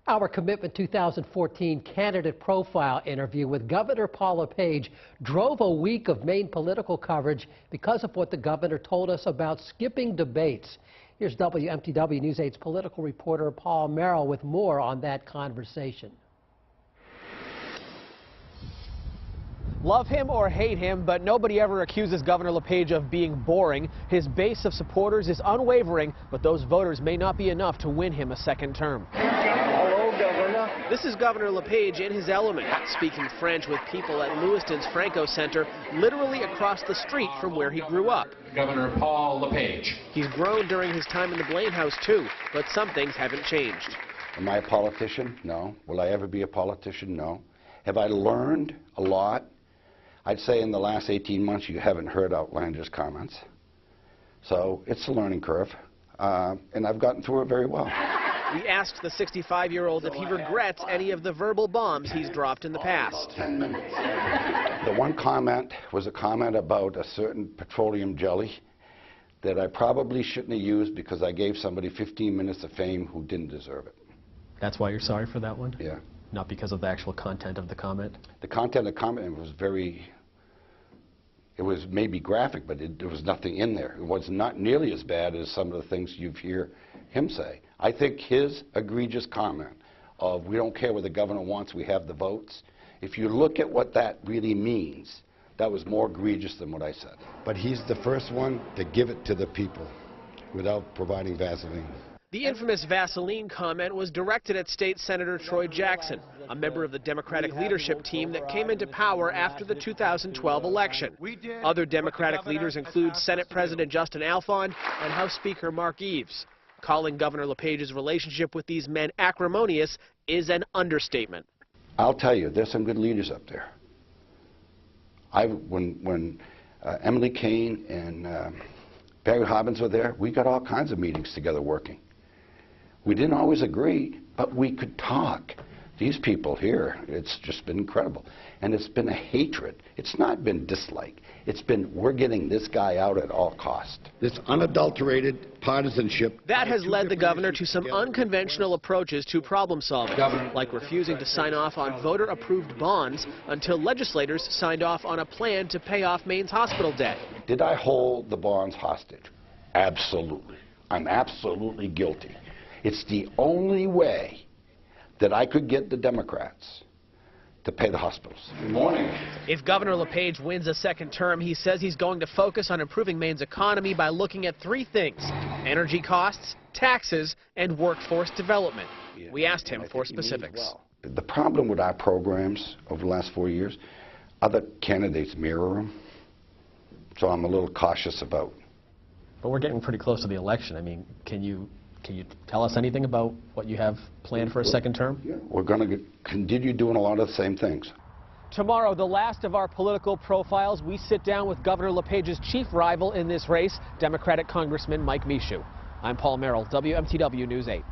Our Commitment 2014 candidate profile interview with Governor Paul LePage drove a week of Maine political coverage because of what the governor told us about skipping debates. Here's WMTW News 8's political reporter Paul Merrill with more on that conversation. Love him or hate him, but nobody ever accuses Governor LePage of being boring. His base of supporters is unwavering, but those voters may not be enough to win him a second term. Hello, Governor. This is Governor LePage in his element, speaking French with people at Lewiston's Franco Center, literally across the street from where he grew up. Governor Paul LePage. He's grown during his time in the Blaine House, too, but some things haven't changed. Am I a politician? No. Will I ever be a politician? No. Have I learned a lot? I'd say in the last 18 months you haven't heard outlandish comments. So it's a learning curve, and I've gotten through it very well. We asked the 65-year-old if he regrets any of the verbal bombs he's dropped in the past. 10 minutes. The one comment was a comment about a certain petroleum jelly that I probably shouldn't have used because I gave somebody 15 minutes of fame who didn't deserve it. That's why you're sorry for that one? Yeah. Not because of the actual content of the comment? The content of the comment was it was maybe graphic, but there was nothing in there. It was not nearly as bad as some of the things you hear him say. I think his egregious comment of we don't care what the governor wants, we have the votes, if you look at what that really means, that was more egregious than what I said. But he's the first one to give it to the people without providing Vaseline. The infamous Vaseline comment was directed at State Senator Troy Jackson, a member of the Democratic leadership team that came into power after the 2012 election. Other Democratic leaders include Senate President Justin Alfond and House Speaker Mark Eves. Calling Governor LePage's relationship with these men acrimonious is an understatement. I'll tell you, there's some good leaders up there. When Emily Kane and Barry Hobbins were there, we got all kinds of meetings together working. We didn't always agree, but we could talk. These people here, it's just been incredible. And it's been a hatred. It's not been dislike. It's been, we're getting this guy out at all cost. This unadulterated partisanship. That has led the governor to some unconventional approaches to problem solving, like refusing to sign off on voter-approved bonds until legislators signed off on a plan to pay off Maine's hospital debt. Did I hold the bonds hostage? Absolutely. I'm absolutely guilty. It's the only way that I could get the Democrats to pay the hospitals. Good morning. If Governor LePage wins a second term, he says he's going to focus on improving Maine's economy by looking at three things: energy costs, taxes, and workforce development. We asked him for specifics. The problem with our programs over the last 4 years, other candidates mirror them, so I'm a little cautious about. But we're getting pretty close to the election. I mean, can you tell us anything about what you have planned for a second term? Yeah, we're going to continue doing a lot of the same things. Tomorrow, the last of our political profiles, we sit down with Governor LePage's chief rival in this race, Democratic Congressman Mike Michaud. I'm Paul Merrill, WMTW News 8.